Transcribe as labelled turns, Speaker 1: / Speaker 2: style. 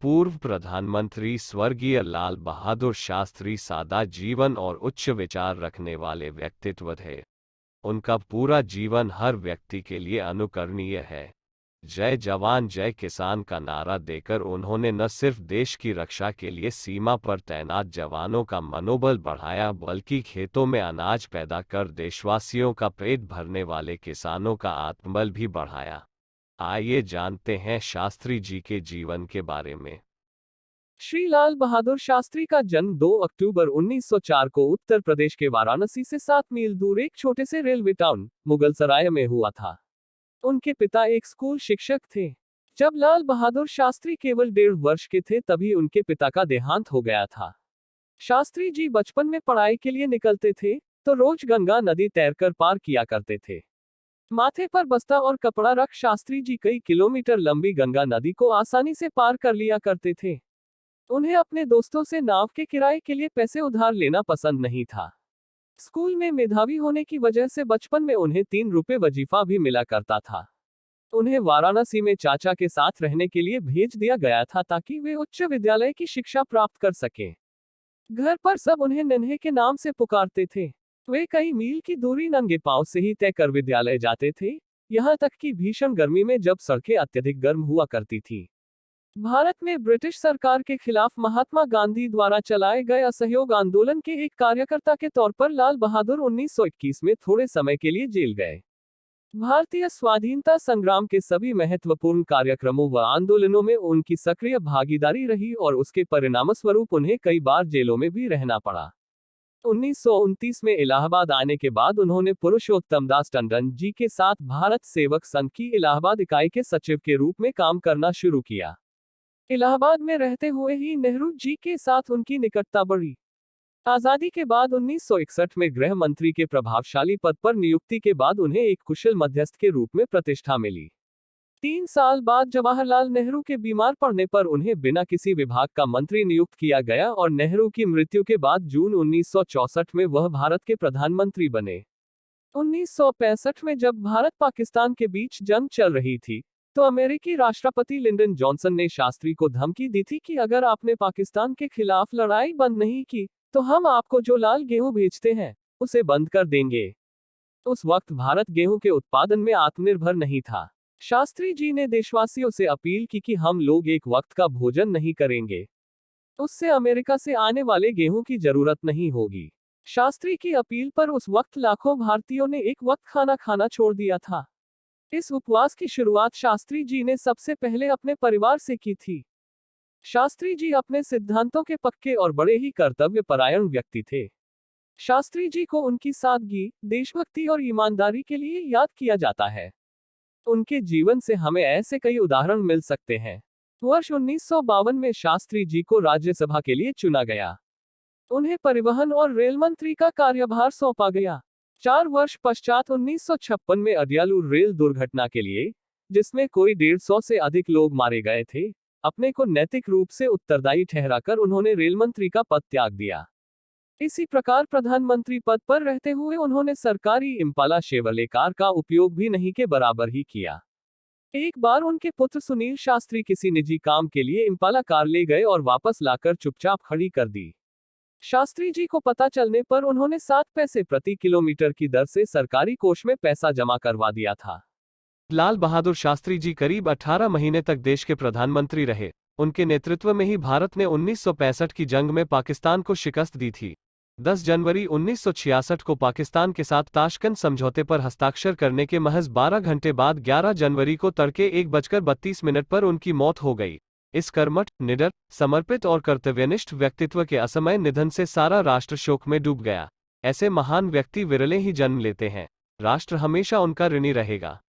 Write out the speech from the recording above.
Speaker 1: पूर्व प्रधानमंत्री स्वर्गीय लाल बहादुर शास्त्री सादा जीवन और उच्च विचार रखने वाले व्यक्तित्व थे। उनका पूरा जीवन हर व्यक्ति के लिए अनुकरणीय है। जय जवान जय किसान का नारा देकर उन्होंने न सिर्फ देश की रक्षा के लिए सीमा पर तैनात जवानों का मनोबल बढ़ाया, बल्कि खेतों में अनाज पैदा कर देशवासियों का पेट भरने वाले किसानों का आत्मबल भी बढ़ाया। आइए जानते हैं शास्त्री जी के जीवन के बारे में।
Speaker 2: श्री लाल बहादुर शास्त्री का जन्म 2 अक्टूबर 1904 को उत्तर प्रदेश के वाराणसी से 7 मील दूर एक छोटे से रेलवे टाउन मुगलसराय में हुआ था। उनके पिता एक स्कूल शिक्षक थे। जब लाल बहादुर शास्त्री केवल 1.5 वर्ष के थे तभी उनके पिता का देहांत हो गया था। शास्त्री जी बचपन में पढ़ाई के लिए निकलते थे तो रोज गंगा नदी तैरकर पार किया करते थे। माथे पर बस्ता और कपड़ा रख शास्त्री जी कई किलोमीटर लंबी गंगा नदी को आसानी से पार कर लिया करते थे। उन्हें अपने दोस्तों से नाव के किराए के लिए पैसे उधार लेना पसंद नहीं था। स्कूल में मेधावी होने की वजह से बचपन में उन्हें 3 रुपए वजीफा भी मिला करता था। उन्हें वाराणसी में चाचा के साथ रहने के लिए भेज दिया गया था ताकि वे उच्च विद्यालय की शिक्षा प्राप्त कर सकें। घर पर सब उन्हें नन्हे के नाम से पुकारते थे। वे कई मील की दूरी नंगे पांव से ही तय कर विद्यालय जाते थे, यहाँ तक कि भीषण गर्मी में जब सड़कें अत्यधिक गर्म हुआ करती थी। भारत में ब्रिटिश सरकार के खिलाफ महात्मा गांधी द्वारा चलाए गए असहयोग आंदोलन के एक कार्यकर्ता के तौर पर लाल बहादुर 1921 में थोड़े समय के लिए जेल गए। भारतीय स्वाधीनता संग्राम के सभी महत्वपूर्ण कार्यक्रमों व आंदोलनों में उनकी सक्रिय भागीदारी रही और उसके परिणामस्वरूप उन्हें कई बार जेलों में भी रहना पड़ा। 1929 में इलाहाबाद आने के बाद उन्होंने पुरुषोत्तम दास टंडन जी के साथ भारत सेवक संघ की इलाहाबाद इकाई के सचिव के रूप में काम करना शुरू किया। इलाहाबाद में रहते हुए ही नेहरू जी के साथ उनकी निकटता बढ़ी। आजादी के बाद 1961 में गृह मंत्री के प्रभावशाली पद पर नियुक्ति के बाद उन्हें एक कुशल मध्यस्थ के रूप में प्रतिष्ठा मिली। 3 साल बाद जवाहरलाल नेहरू के बीमार पड़ने पर उन्हें बिना किसी विभाग का मंत्री नियुक्त किया गया और नेहरू की मृत्यु के बाद जून 1964 में वह भारत के प्रधानमंत्री बने। 1965 में जब भारत पाकिस्तान के बीच जंग चल रही थी तो अमेरिकी राष्ट्रपति लिंडन जॉनसन ने शास्त्री को धमकी दी थी कि अगर आपने पाकिस्तान के खिलाफ लड़ाई बंद नहीं की तो हम आपको जो लाल गेहूं भेजते हैं उसे बंद कर देंगे। उस वक्त भारत गेहूं के उत्पादन में आत्मनिर्भर नहीं था। शास्त्री जी ने देशवासियों से अपील की कि हम लोग एक वक्त का भोजन नहीं करेंगे, उससे अमेरिका से आने वाले गेहूं की जरूरत नहीं होगी। शास्त्री की अपील पर उस वक्त लाखों भारतीयों ने एक वक्त खाना खाना छोड़ दिया था। इस उपवास की शुरुआत शास्त्री जी ने सबसे पहले अपने परिवार से की थी। शास्त्री जी अपने सिद्धांतों के पक्के और बड़े ही कर्तव्य परायण व्यक्ति थे। शास्त्री जी को उनकी सादगी, देशभक्ति और ईमानदारी के लिए याद किया जाता है। उनके जीवन से हमें ऐसे कई उदाहरण मिल सकते हैं। वर्ष 1952 में शास्त्री जी को राज्यसभा के लिए चुना गया। उन्हें परिवहन और रेल मंत्री का कार्यभार सौंपा गया। 4 वर्ष पश्चात 1956 में अडयालू रेल दुर्घटना के लिए, जिसमें कोई 150 से अधिक लोग मारे गए थे, अपने को नैतिक रूप से उत्तरदायी ठहराकर उन्होंने रेल मंत्री का पद त्याग दिया। इसी प्रकार प्रधानमंत्री पद पर रहते हुए उन्होंने सरकारी इम्पाला शेवरले कार का उपयोग भी नहीं के बराबर ही किया। एक बार उनके पुत्र सुनील शास्त्री किसी निजी काम के लिए इम्पाला कार ले गए और वापस लाकर चुपचाप खड़ी कर दी। शास्त्री जी को पता चलने पर उन्होंने 7 पैसे प्रति किलोमीटर की दर से सरकारी कोष में पैसा जमा करवा दिया था।
Speaker 1: लाल बहादुर शास्त्री जी करीब 18 महीने तक देश के प्रधानमंत्री रहे। उनके नेतृत्व में ही भारत ने 1965 की जंग में पाकिस्तान को शिकस्त दी थी। 10 जनवरी 1966 को पाकिस्तान के साथ ताशकंद समझौते पर हस्ताक्षर करने के महज 12 घंटे बाद 11 जनवरी को तड़के 1:32 पर उनकी मौत हो गई। इस कर्मठ, निडर, समर्पित और कर्तव्यनिष्ठ व्यक्तित्व के असमय निधन से सारा राष्ट्र शोक में डूब गया। ऐसे महान व्यक्ति विरले ही जन्म लेते हैं। राष्ट्र हमेशा उनका ऋणी रहेगा।